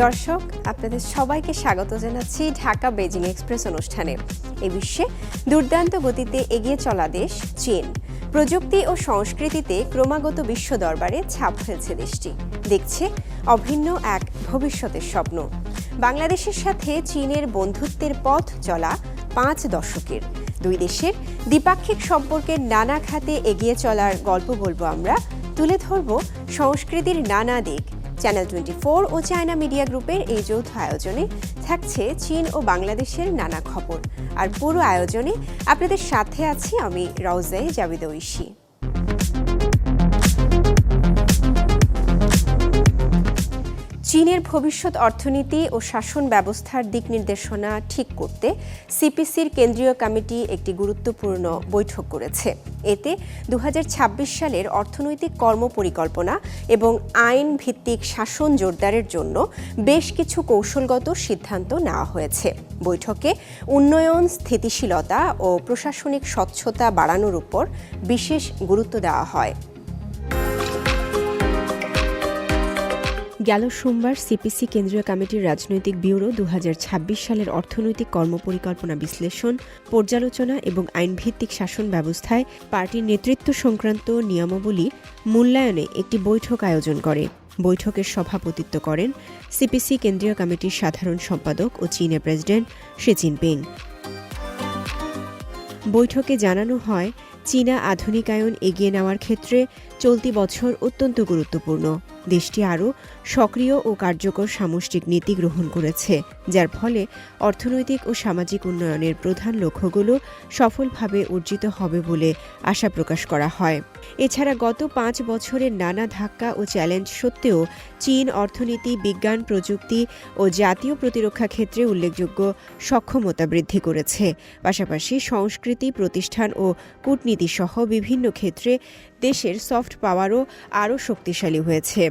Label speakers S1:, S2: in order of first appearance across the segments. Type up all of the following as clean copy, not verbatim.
S1: দর্শক, আপনাদের সবাইকে স্বাগত জানাচ্ছি ঢাকা বেজিং এক্সপ্রেস অনুষ্ঠানে। এই বিশ্বে দুর্দান্ত গতিতে এগিয়ে চলা দেশ চীন। প্রযুক্তি ও সংস্কৃতিতে ক্রমাগত বিশ্ব দরবারে ছাপ ফেলছে দেশটি, দেখছে অভিন্ন এক ভবিষ্যতের স্বপ্ন। বাংলাদেশের সাথে চীনের বন্ধুত্বের পথ চলা 5 দশকের দুই দেশের দ্বিপাক্ষিক সম্পর্কের নানা খাতে এগিয়ে চলার গল্প বলবো আমরা, তুলে ধরব সংস্কৃতির নানা দিক। চ্যানেল 24 ও চায়না মিডিয়া গ্রুপের এই যৌথ আয়োজনে থাকছে চীন ও বাংলাদেশের নানা খবর। আর পুরো আয়োজনে আপনাদের সাথে আছি আমি রওজা জাবিদ ঐশী। চীনের ভবিষ্যৎ অর্থনীতি ও শাসন ব্যবস্থার দিক নির্দেশনা ঠিক করতে সিপিসির কেন্দ্রীয় কমিটি একটি গুরুত্বপূর্ণ বৈঠক করেছে। এতে 2026 সালের অর্থনৈতিক কর্মপরিকল্পনা এবং আইন ভিত্তিক শাসন জোরদারের জন্য বেশ কিছু কৌশলগত সিদ্ধান্ত নেওয়া হয়েছে। বৈঠকে উন্নয়ন, স্থিতিশীলতা ও প্রশাসনিক স্বচ্ছতা বাড়ানোর উপর বিশেষ গুরুত্ব দেওয়া হয়। গেল সোমবার সিপিসি কেন্দ্রীয় কমিটির রাজনৈতিক ব্যুরো 2026 সালের অর্থনৈতিক কর্মপরিকল্পনা বিশ্লেষণ, পর্যালোচনা এবং আইনভিত্তিক শাসন ব্যবস্থায় পার্টির নেতৃত্ব সংক্রান্ত নিয়মাবলী মূল্যায়নে একটি বৈঠক আয়োজন করে। বৈঠকের সভাপতিত্ব করেন সিপিসি কেন্দ্রীয় কমিটির সাধারণ সম্পাদক ও চীনের প্রেসিডেন্ট শি জিনপিং। বৈঠকে জানানো হয়, চীনা আধুনিকায়ন এগিয়ে নেওয়ার ক্ষেত্রে চলতি বছর অত্যন্ত গুরুত্বপূর্ণ। দেশটি আরও সক্রিয় ও কার্যকর সামষ্টিক নীতি গ্রহণ করেছে, যার ফলে অর্থনৈতিক ও সামাজিক উন্নয়নের প্রধান লক্ষ্যগুলো সফলভাবে অর্জিত হবে বলে আশা প্রকাশ করা হয়। এছাড়া গত 5 বছরের নানা ধাক্কা ও চ্যালেঞ্জ সত্ত্বেও চীন অর্থনীতি, বিজ্ঞান, প্রযুক্তি ও জাতীয় প্রতিরক্ষা ক্ষেত্রে উল্লেখযোগ্য সক্ষমতা বৃদ্ধি করেছে। পাশাপাশি সংস্কৃতি, প্রতিষ্ঠান ও কূটনীতি সহ বিভিন্ন ক্ষেত্রে দেশের সফট পাওয়ারও আরও শক্তিশালী হয়েছে।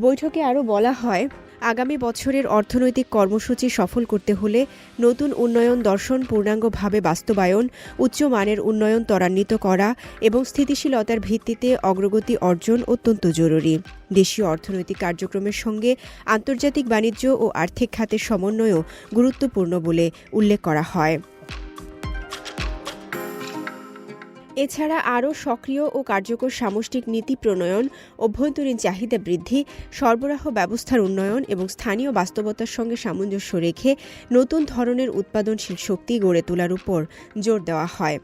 S1: বৈঠকে আরও বলা হয়, আগামী বছরের অর্থনৈতিক কর্মসূচি সফল করতে হলে নতুন উন্নয়ন দর্শন পূর্ণাঙ্গভাবে বাস্তবায়ন, উচ্চমানের উন্নয়ন ত্বরান্বিত করা এবং স্থিতিশীলতার ভিত্তিতে অগ্রগতি অর্জন অত্যন্ত জরুরি। দেশীয় অর্থনৈতিক কার্যক্রমের সঙ্গে আন্তর্জাতিক বাণিজ্য ও আর্থিক খাতের সমন্বয়ও গুরুত্বপূর্ণ বলে উল্লেখ করা হয়। এছাড়া আরও সক্রিয় ও কার্যকর সামষ্টিক নীতি প্রণয়ন, অভ্যন্তরীণ চাহিদা বৃদ্ধি, সরবরাহ ব্যবস্থার উন্নয়ন এবং স্থানীয় বাস্তবতার সঙ্গে সামঞ্জস্য রেখে নতুন ধরনের উৎপাদনশীল শক্তি গড়ে তোলার উপর জোর দেওয়া হয়।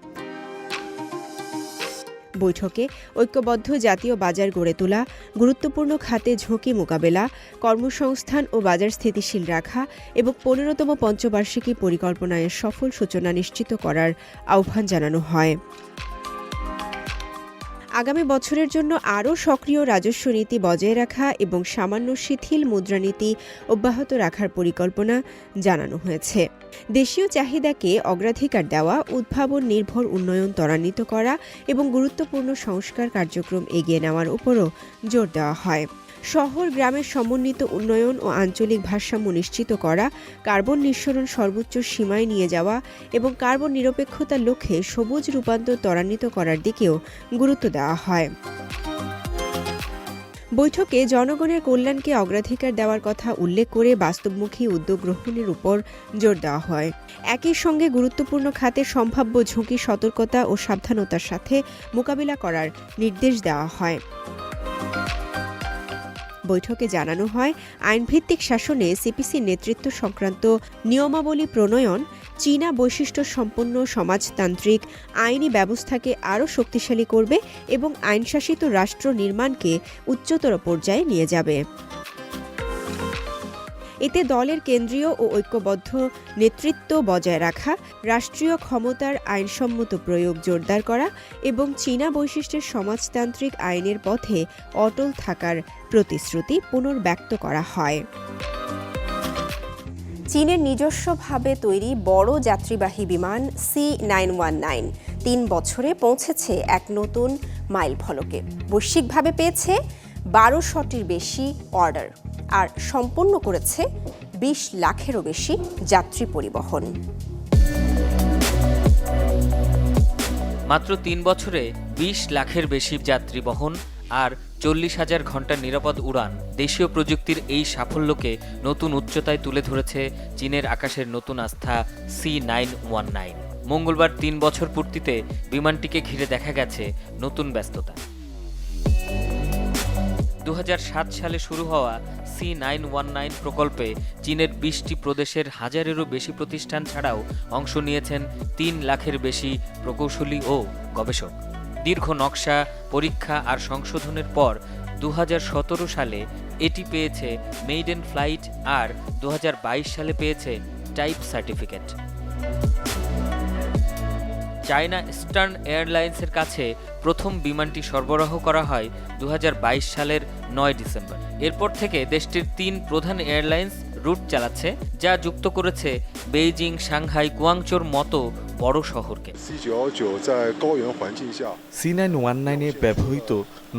S1: বৈঠকে ঐক্যবদ্ধ জাতীয় বাজার গড়ে তোলা, গুরুত্বপূর্ণ খাতে ঝুঁকি মোকাবেলা, কর্মসংস্থান ও বাজার স্থিতিশীল রাখা এবং 15তম পঞ্চবার্ষিকী পরিকল্পনার সফল সূচনা নিশ্চিত করার আহ্বান জানানো হয়। আগামী বছরের জন্য আরও সক্রিয় রাজস্ব নীতি বজায় রাখা এবং সামান্য শিথিল মুদ্রানীতি অব্যাহত রাখার পরিকল্পনা জানানো হয়েছে। দেশীয় চাহিদাকে অগ্রাধিকার দেওয়া, উদ্ভাবন নির্ভর উন্নয়ন ত্বরান্বিত করা এবং গুরুত্বপূর্ণ সংস্কার কার্যক্রম এগিয়ে নেওয়ার উপরও জোর দেওয়া হয়। শহর গ্রামের সমন্বিত উন্নয়ন ও আঞ্চলিক ভারসাম্য নিশ্চিত করা, কার্বন নিঃসরণ সর্বোচ্চ সীমায় নিয়ে যাওয়া এবং কার্বন নিরপেক্ষতার লক্ষ্যে সবুজ রূপান্তর ত্বরান্বিত করার দিকেও গুরুত্ব দেওয়া হয়। বৈঠকে জনগণের কল্যাণকে অগ্রাধিকার দেওয়ার কথা উল্লেখ করে বাস্তবমুখী উদ্যোগ গ্রহণের উপর জোর দেওয়া হয়। একই সঙ্গে গুরুত্বপূর্ণ খাতে সম্ভাব্য ঝুঁকি সতর্কতা ও সাবধানতার সাথে মোকাবিলা করার নির্দেশ দেওয়া হয়। বৈঠকে জানানো হয়, আইনভিত্তিক শাসনে সিপিসির নেতৃত্ব সংক্রান্ত নিয়মাবলী প্রণয়ন চীনা বৈশিষ্ট্য সম্পন্ন সমাজতান্ত্রিক আইনি ব্যবস্থাকে আরও শক্তিশালী করবে এবং আইনশাসিত রাষ্ট্র নির্মাণকে উচ্চতর পর্যায়ে নিয়ে যাবে। এতে দলের কেন্দ্রীয় ও ঐক্যবদ্ধ নেতৃত্ব বজায় রাখা, রাষ্ট্রীয় ক্ষমতার আইনসম্মত প্রয়োগ জোরদার করা এবং চীনা বৈশিষ্ট্যের সমাজতান্ত্রিক আইনের পথে অটল থাকার প্রতিশ্রুতি পুনর্ব্যক্ত করা হয়। চীনের নিজস্বভাবে তৈরি বড় যাত্রীবাহী বিমান C919 3 বছরে পৌঁছেছে এক নতুন মাইল ফলকে। বৈশ্বিকভাবে পেয়েছে 1200টির বেশি অর্ডার আর সম্পন্ন করেছে 20 লাখেরও বেশি যাত্রী পরিবহন।
S2: মাত্র 3 বছরে 20 লাখের বেশি যাত্রী বহন আর 40,000 ঘন্টার নিরাপদ উড়ান। দেশীয় প্রযুক্তির এই সাফল্যকে নতুন উচ্চতায় তুলে ধরেছে চীনের আকাশের নতুন আস্থা C919। মঙ্গলবার 3 বছর পূর্তিতে বিমানটিকে ঘিরে দেখা গেছে নতুন ব্যস্ততা। 2007 সালে শুরু হওয়া C919 প্রকল্পে চীনের 20টি প্রদেশের 1000-এরও বেশি প্রতিষ্ঠান ছাড়াও অংশ নিয়েছেন 3 লাখের বেশি প্রকৌশলী ও গবেষক। দীর্ঘ নকশা, পরীক্ষা আর সংশোধনের পর 2017 সালে এটি পেয়েছে মেইডেন ফ্লাইট আর 2022 সালে পেয়েছে টাইপ সার্টিফিকেট। চায়না ইস্টার্ন এয়ারলাইন্সের কাছে প্রথম বিমানটি সরবরাহ করা হয় 2022 সালের 9 ডিসেম্বর। এরপর থেকে দেশটির 3 প্রধান এয়ারলাইন্স রুট চালাচ্ছে, যা যুক্ত করেছে বেইজিং, সাংহাই, গুয়াংচোর মতো বড় শহরকে।
S3: C919-এ ব্যবহৃত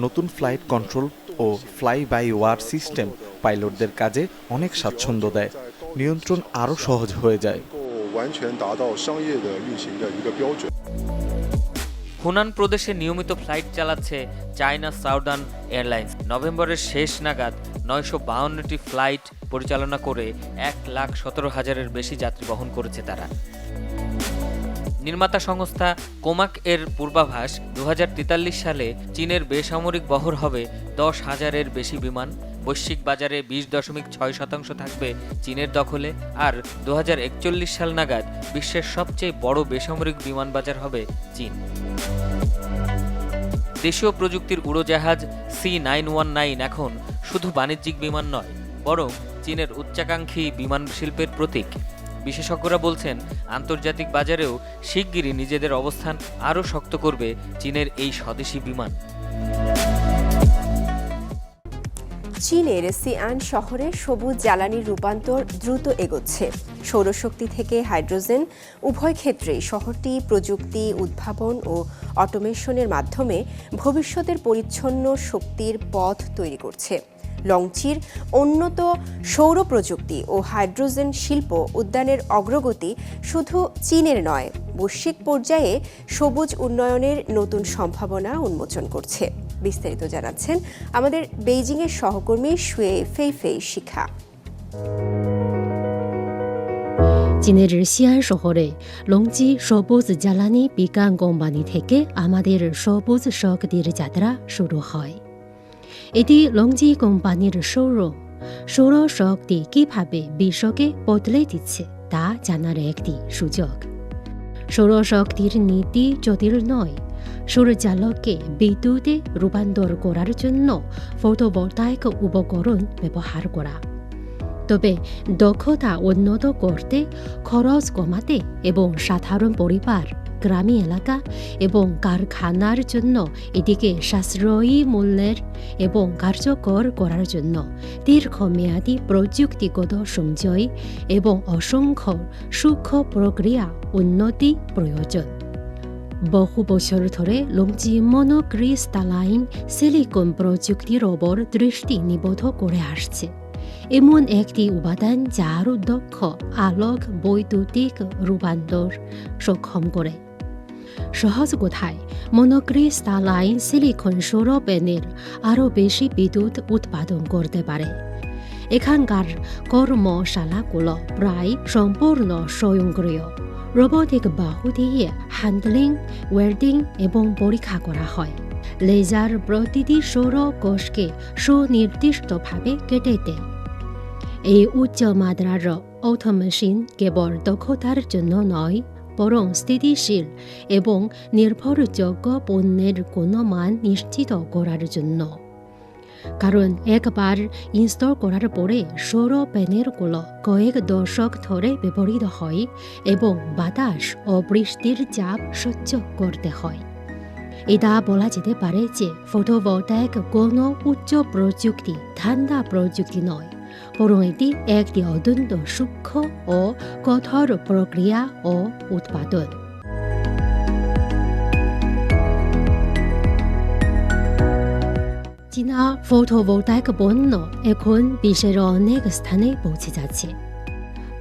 S3: নতুন ফ্লাইট কন্ট্রোল ও ফ্লাই বাই ওয়ার সিস্টেম পাইলটদের কাজে অনেক স্বাচ্ছন্দ্য দেয়, নিয়ন্ত্রণ আরও সহজ হয়ে যায়।
S2: হুনান প্রদেশে নিয়মিত ফ্লাইট চালাচ্ছে চায়না সাউদার্ন এয়ারলাইন্স। নভেম্বরের শেষ নাগাদ 952টি ফ্লাইট পরিচালনা করে 1,17,000-এর বেশি যাত্রী বহন করেছে তারা। নির্মাতা সংস্থা কোমাক এর পূর্বাভাস, 2043 সালে চীনের বেসামরিক বহর হবে 10,000-এর বেশি বিমান। বৈশ্বিক বাজারে 20.6% থাকবে চীনের দখলে, আর 2041 সাল নাগাদ বিশ্বের সবচেয়ে বড় বেসামরিক বিমান বাজার হবে চীন। দেশীয় প্রযুক্তির উড়োজাহাজ C919 এখন শুধু বাণিজ্যিক বিমান নয়, বরং চীনের উচ্চাকাঙ্ক্ষী বিমান শিল্পের প্রতীক। বিশেষজ্ঞরা বলছেন, আন্তর্জাতিক বাজারেও শিগগিরই নিজেদের অবস্থান আরও শক্ত করবে চীনের এই স্বদেশি বিমান।
S1: চীনের সিআন শহরে সবুজ জ্বালানির রূপান্তর দ্রুত এগোচ্ছে। সৌরশক্তি থেকে হাইড্রোজেন উভয় ক্ষেত্রেই শহরটি প্রযুক্তি, উদ্ভাবন ও অটোমেশনের মাধ্যমে ভবিষ্যতের পরিচ্ছন্ন শক্তির পথ তৈরি করছে। লংচির উন্নত সৌর প্রযুক্তি ও হাইড্রোজেন শিল্প উদ্যানের অগ্রগতি শুধু চীনের নয়, বৈশ্বিক পর্যায়ে সবুজ উন্নয়নের নতুন সম্ভাবনা উন্মোচন করছে। বিস্তারিত জানাচ্ছেন আমাদের বেইজিংয়ের সহকর্মী শুয়ে ফেইফেই শিখা।
S4: চীনের সিয়ান শহরে লংচি সবুজ জ্বালানি বিজ্ঞান কোম্পানি থেকে আমাদের সবুজ শক্তির যাত্রা শুরু হয়। এটি লংচি কোম্পানির শোরুম। সৌর শক্তি কিভাবে বিশ্বকে বদলে দিচ্ছে তা জানার একটি সুযোগ। সৌরশক্তির নীতি জটিল নয়। সূর্যালোককে বিদ্যুতে রূপান্তর করার জন্য ফটোভোলটাইক উপকরণ ব্যবহার করা। তবে দক্ষতা উন্নত করতে, খরচ কমাতে এবং সাধারণ পরিবার, গ্রামীণ এলাকা এবং কারখানার জন্য এটিকে সাশ্রয়ী মূল্যের এবং কার্যকর করার জন্য দীর্ঘমেয়াদী প্রযুক্তিগত সঞ্চয় এবং অসংখ্য সূক্ষ্ম প্রক্রিয়া উন্নতি প্রয়োজন। বহু বছর ধরে লংচি মনোক্রিস্টালাইন সিলিকন প্রযুক্তির ওপর দৃষ্টি নিবদ্ধ করে আসছে। এমন একটি উপাদান যা আরও দক্ষ আলোক বৈদ্যুতিক রূপান্তর সক্ষম করে। সহজ কথায়, মনোক্রিস্টালাইন সিলিকন সৌর প্যানেল আরও বেশি বিদ্যুৎ উৎপাদন করতে পারে। এখানকার কর্মশালাগুলো প্রায় সম্পূর্ণ স্বয়ংক্রিয়। রোবটিক বাহু দিয়ে হ্যান্ডলিং, ওয়েল্ডিং এবং পরীক্ষা করা হয়। লেজার প্রতিটি সৌর কোষকে সুনির্দিষ্টভাবে কেটে দেয়। এই উচ্চ মাত্রার অটোমেশন কেবল দক্ষতার জন্য নয়, বরং স্থিতিশীল এবং নির্ভরযোগ্য পণ্যের গুণমান নিশ্চিত করার জন্য। কারণ একবার ইনস্টল করার পরে সৌর প্যানেলগুলো কয়েক দশক ধরে ব্যবহৃত হয় এবং বাতাস ও বৃষ্টির চাপ সহ্য করতে হয়। এটা বলা যেতে পারে যে ফটোভোলটাইক কোনো উচ্চ প্রযুক্তি ঠান্ডা প্রযুক্তি নয়, বরং এটি একটি অত্যন্ত সূক্ষ্ম ও কঠোর প্রক্রিয়া ও উৎপাদন। চীনা ফটোভোলটাইক পণ্য এখন বিশ্বের অনেক স্থানে পৌঁছে যাচ্ছে।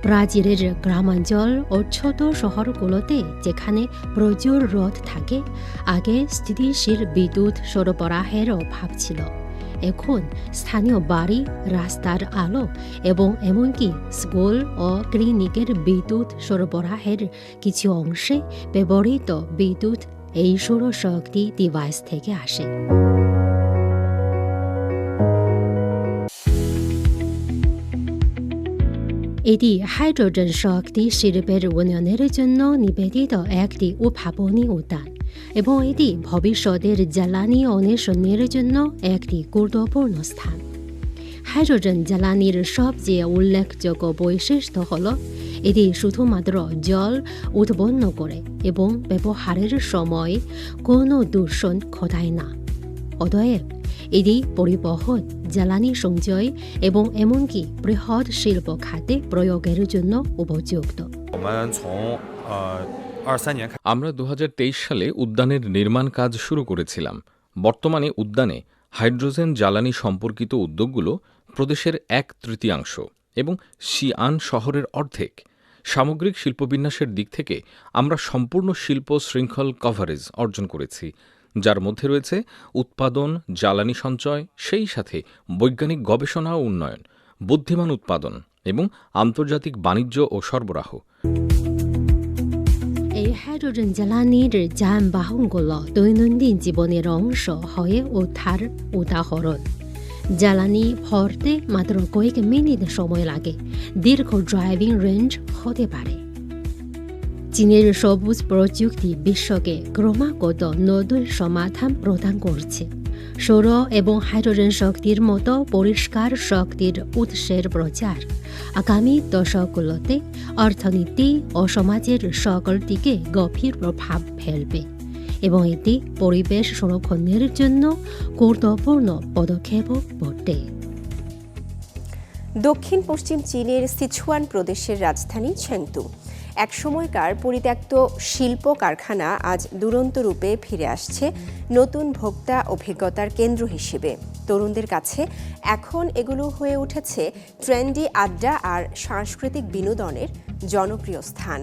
S4: ব্রাজিলের গ্রামাঞ্চল ও ছোট শহরগুলোতে যেখানে প্রচুর রোদ থাকে, আগে স্থিতিশীল বিদ্যুৎ সরবরাহের অভাব ছিল। এখন স্থানীয় বাড়ি, রাস্তার আলো এবং এমনকি স্কুল ও ক্লিনিকের বিদ্যুৎ সরবরাহের কিছু অংশে ব্যবহৃত বিদ্যুৎ এই সৌরশক্তি ডিভাইস থেকে আসে। এটি হাইড্রোজেন শক্তি শিল্পের উন্নয়নের জন্য নিবেদিত একটি উদ্ভাবনী উদ্যান এবং এটি ভবিষ্যতের জ্বালানি অন্বেষণের জন্য একটি গুরুত্বপূর্ণ স্থান। হাইড্রোজেন জ্বালানির সবচেয়ে উল্লেখযোগ্য বৈশিষ্ট্য হল এটি শুধুমাত্র জল উৎপন্ন করে এবং ব্যবহারের সময় কোনো দূষণ ঘটায় না। অতএব এটি পরিবহন, জ্বালানি সঞ্চয় এবং এমনকি বৃহৎ শিল্প খাতে প্রয়োগের জন্য উপযুক্ত।
S5: আমরা 2023 সালে উদ্যানের নির্মাণ কাজ শুরু করেছিলাম। বর্তমানে উদ্যানে হাইড্রোজেন জ্বালানি সম্পর্কিত উদ্যোগগুলো প্রদেশের 1/3 এবং শিয়ান শহরের অর্ধেক। সামগ্রিক শিল্পবিন্যাসের দিক থেকে আমরা সম্পূর্ণ শিল্প শৃঙ্খল কভারেজ অর্জন করেছি, যার মধ্যে রয়েছে উৎপাদন, জ্বালানি সঞ্চয়, সেই সাথে বৈজ্ঞানিক গবেষণা ও উন্নয়ন, বুদ্ধিমান উৎপাদন এবং আন্তর্জাতিক বাণিজ্য ও সরবরাহ।
S4: এই হাইড্রোজেন জ্বালানির যানবাহনগুলো দৈনন্দিন জীবনের অংশ হয়ে ওঠার উদাহরণ। জ্বালানি ভরতে মাত্র কয়েক মিনিট সময় লাগে, দীর্ঘ ড্রাইভিং রেঞ্জ হতে পারে। চীনের সবুজ প্রযুক্তি বিশ্বকে ক্রমাগত নতুন সমাধান প্রদান করছে। সৌর এবং হাইড্রোজেন শক্তির মতো পরিষ্কার শক্তির উৎসের প্রচার আগামী দশকগুলোতে অর্থনীতি ও সমাজের সকল দিকে গভীর প্রভাব ফেলবে এবং এটি পরিবেশ সংরক্ষণের জন্য গুরুত্বপূর্ণ পদক্ষেপ বটে।
S1: দক্ষিণ পশ্চিম চীনের সিচুয়ান প্রদেশের রাজধানী চেংতু একসময়কার পরিত্যক্ত শিল্প কারখানা আজ দুরন্ত রূপে ফিরে আসছে নতুন ভোক্তা অভিজ্ঞতার কেন্দ্র হিসেবে। তরুণদের কাছে এখন এগুলো হয়ে উঠেছে ট্রেন্ডি আড্ডা আর সাংস্কৃতিক বিনোদনের জনপ্রিয় স্থান।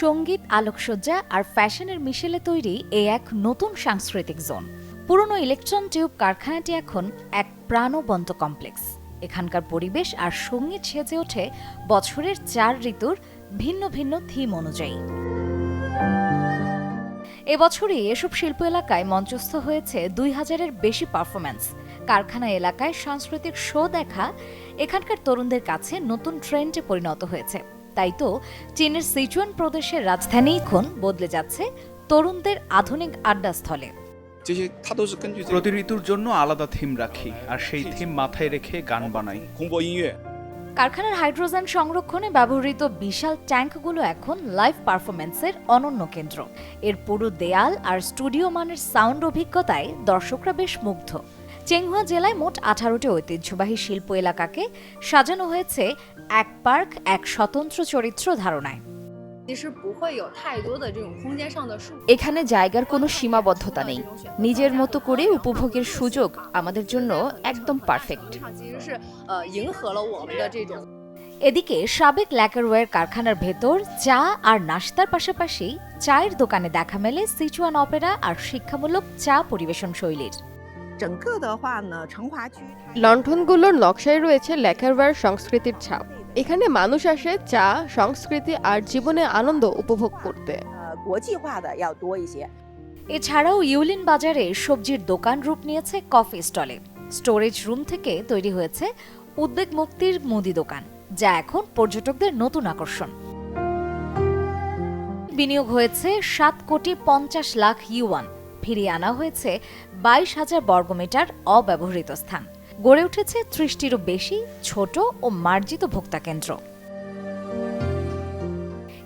S6: সঙ্গীত, আলোকসজ্জা আর ফ্যাশনের মিশেলে তৈরি এক নতুন সাংস্কৃতিক জোন। পুরনো ইলেকট্রন টিউব কারখানাটি এখন এক প্রাণবন্ত কমপ্লেক্স। এখানকার পরিবেশ আর সঙ্গীত সেজে ওঠে বছরের 4 ঋতুর ভিন্ন ভিন্ন থিম অনুযায়ী। এবছরই এসব শিল্প এলাকায় মঞ্চস্থ হয়েছে 2000-এর বেশি পারফরম্যান্স। কারখানা এলাকায় সাংস্কৃতিক শো দেখা এখানকার তরুণদের কাছে নতুন ট্রেন্ডে পরিণত হয়েছে। তাই তো চীনের সিচুয়ান প্রদেশের রাজধানী এখন বদলে যাচ্ছে তরুণদের আধুনিক আড্ডাস্থলে।
S7: প্রতি ঋতুর জন্য আলাদা থিম রাখি আর সেই থিম মাথায় রেখে গান বানাই।
S6: কারখানার হাইড্রোজেন সংরক্ষণে ব্যবহৃত বিশাল ট্যাঙ্কগুলো এখন লাইভ পারফরম্যান্সের অনন্য কেন্দ্র। এর পুরো দেয়াল আর স্টুডিও মানের সাউন্ড অভিজ্ঞতায় দর্শকরা বেশ মুগ্ধ। চেংহুয়া জেলায় মোট 18টি ঐতিহ্যবাহী শিল্প এলাকাকে সাজানো হয়েছে এক পার্ক, এক স্বতন্ত্র চরিত্র ধারণায়।
S8: এখানে জায়গার কোনো সীমাবদ্ধতা নেই। নিজের মতো করে উপভোগের সুযোগ আমাদের জন্য একদম পারফেক্ট।
S6: এদিকে সাবেক ল্যাকারওয়্যার কারখানার ভেতর চা আর নাশতার পাশাপাশি চায়ের দোকানে দেখা মেলে সিচুয়ান অপেরা আর শিক্ষামূলক চা পরিবেশন শৈলীর।
S8: লণ্ঠনগুলোর নকশায় রয়েছে ল্যাকারওয়্যার সংস্কৃতির ছাপ। এখানে মানুষ আসে চা, সংস্কৃতি আর জীবনে আনন্দ উপভোগ করতে।
S6: এছাড়াও ইউলিন বাজারে সবজির দোকান রূপ নিয়েছে কফি স্টলে। স্টোরেজ রুম থেকে তৈরি হয়েছে উদ্বেগ মুক্তির মুদি দোকান, যা এখন পর্যটকদের নতুন আকর্ষণ। বিনিয়োগ হয়েছে 7,50,00,000 ইউয়ান। ফিরিয়ে আনা হয়েছে 22,000 বর্গমিটার অব্যবহৃত স্থান। গড়ে উঠেছে 30টিরও বেশি ছোট ও মার্জিত ভোক্তা কেন্দ্র।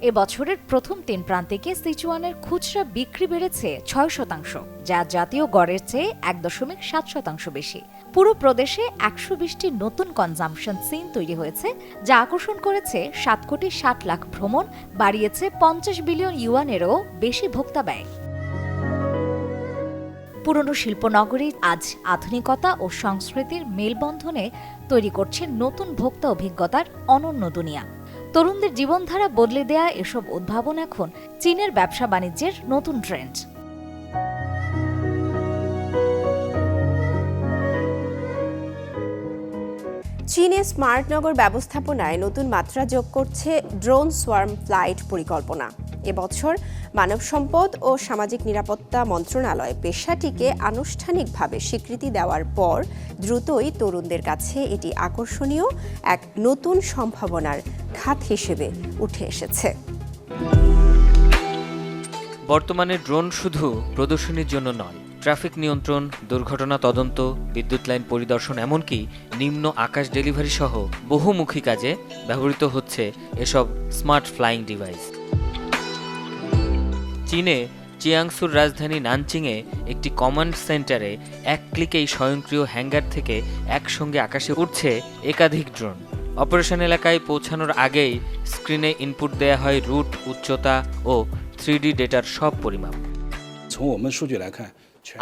S6: এবছরের প্রথম 3 প্রান্তিকে সিচুয়ানের খুচরা বিক্রি বেড়েছে 6%, যা জাতীয় গড়ের চেয়ে 1.7% বেশি। পুরো প্রদেশে 120টি নতুন কনজাম্পশন সিন তৈরি হয়েছে, যা আকর্ষণ করেছে 7,60,00,000 ভ্রমণ, বাড়িয়েছে 50 বিলিয়ন ইউয়ানেরও বেশি ভোক্তা ব্যয়। পুরনো শিল্পনগরী আজ আধুনিকতা ও সংস্কৃতির মেলবন্ধনে তৈরি করছে নতুন ভোক্তা অভিজ্ঞতার অনন্য দুনিয়া। তরুণদের জীবনধারা বদলে দেয়া এসব উদ্ভাবন এখন চীনের ব্যবসা বাণিজ্যের নতুন ট্রেন্ড।
S1: চীনে স্মার্ট নগর ব্যবস্থাপনায় নতুন মাত্রা যোগ করছে ড্রোন সোয়ার্ম ফ্লাইট পরিকল্পনা। এবছর মানব সম্পদ ও সামাজিক নিরাপত্তা মন্ত্রণালয় পেশাটিকে আনুষ্ঠানিকভাবে স্বীকৃতি দেওয়ার পর দ্রুতই তরুণদের কাছে এটি আকর্ষণীয় এক নতুন সম্ভাবনার খাত হিসেবে উঠে এসেছে।
S2: বর্তমানে ড্রোন শুধু প্রদর্শনীর জন্য নয়, ট্রাফিক নিয়ন্ত্রণ, দুর্ঘটনা তদন্ত, বিদ্যুৎ লাইন পরিদর্শন, এমনকি নিম্ন আকাশ ডেলিভারি সহ বহুমুখী কাজে ব্যবহৃত হচ্ছে এসব স্মার্ট ফ্লাইং ডিভাইস। চীনে চিয়াংসুর রাজধানী নানচিংয়ে একটি কমান্ড সেন্টারে এক ক্লিকেই স্বয়ংক্রিয় হ্যাঙ্গার থেকে একসঙ্গে আকাশে উঠছে একাধিক ড্রোন। অপারেশন এলাকায় পৌঁছানোর আগেই স্ক্রিনে ইনপুট দেয়া হয় রুট, উচ্চতা ও 3D ডেটার সব পরিমাপ।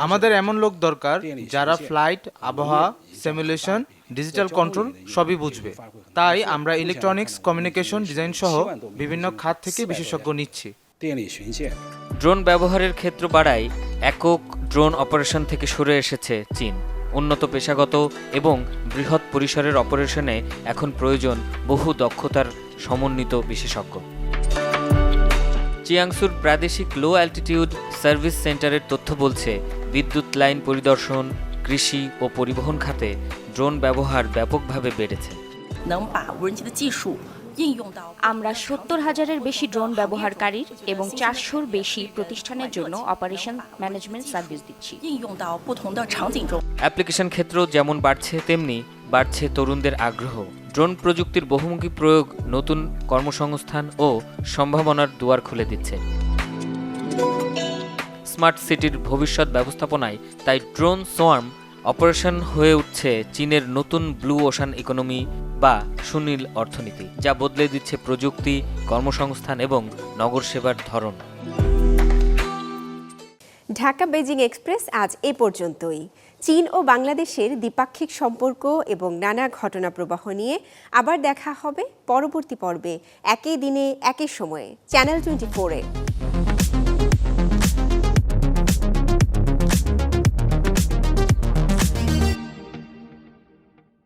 S9: আমাদের এমন লোক দরকার যারা ফ্লাইট, আবহাওয়া, সিমুলেশন, ডিজিটাল কন্ট্রোল সবই বুঝবে। তাই আমরা ইলেকট্রনিক্স, কমিউনিকেশন, ডিজাইন সহ বিভিন্ন খাত থেকে বিশেষজ্ঞ নিচ্ছি।
S2: ড্রোন ব্যবহারের ক্ষেত্র বাড়ায় একক ড্রোন অপারেশন থেকে সরে এসেছে চীন। উন্নত পেশাগত এবং বৃহৎ পরিসরের অপারেশনে এখন প্রয়োজন বহু দক্ষতার সমন্বিত বিশেষজ্ঞ। চিয়াংসুর প্রাদেশিক লো অ্যালটিটিউড সার্ভিস সেন্টারের তথ্য বলছে, বিদ্যুৎ লাইন পরিদর্শন, কৃষি ও পরিবহন খাতে ড্রোন ব্যবহার ব্যাপকভাবে বেড়েছে।
S10: আমরা 70,000-এর বেশি ড্রোন ব্যবহারকারীর এবং 400-র বেশি প্রতিষ্ঠানের জন্য অপারেশন ম্যানেজমেন্ট সার্ভিস দিচ্ছি।
S2: অ্যাপ্লিকেশন ক্ষেত্র যেমন বাড়ছে, তেমনি বাড়ছে তরুণদের আগ্রহ। ড্রোন প্রযুক্তির বহুমুখী প্রয়োগ নতুন কর্মসংস্থান ও সম্ভাবনার দুয়ার খুলে দিচ্ছে। স্মার্ট সিটির ভবিষ্যৎ ব্যবস্থাপনায় তাই ড্রোন সোয়ার্ম অপারেশন হয়ে উঠছে চীনের নতুন ব্লু ওশান ইকোনমি বা সুনীল অর্থনীতি, যা বদলে দিচ্ছে প্রযুক্তি, কর্মসংস্থান এবং নগর সেবার ধরন।
S1: ঢাকা বেজিং এক্সপ্রেস আজ এ পর্যন্তই। চীন ও বাংলাদেশের দ্বিপাক্ষিক সম্পর্ক এবং নানা ঘটনা প্রবাহ নিয়ে আবার দেখা হবে পরবর্তী পর্বে, একই দিনে একই সময়ে চ্যানেল 24-এ।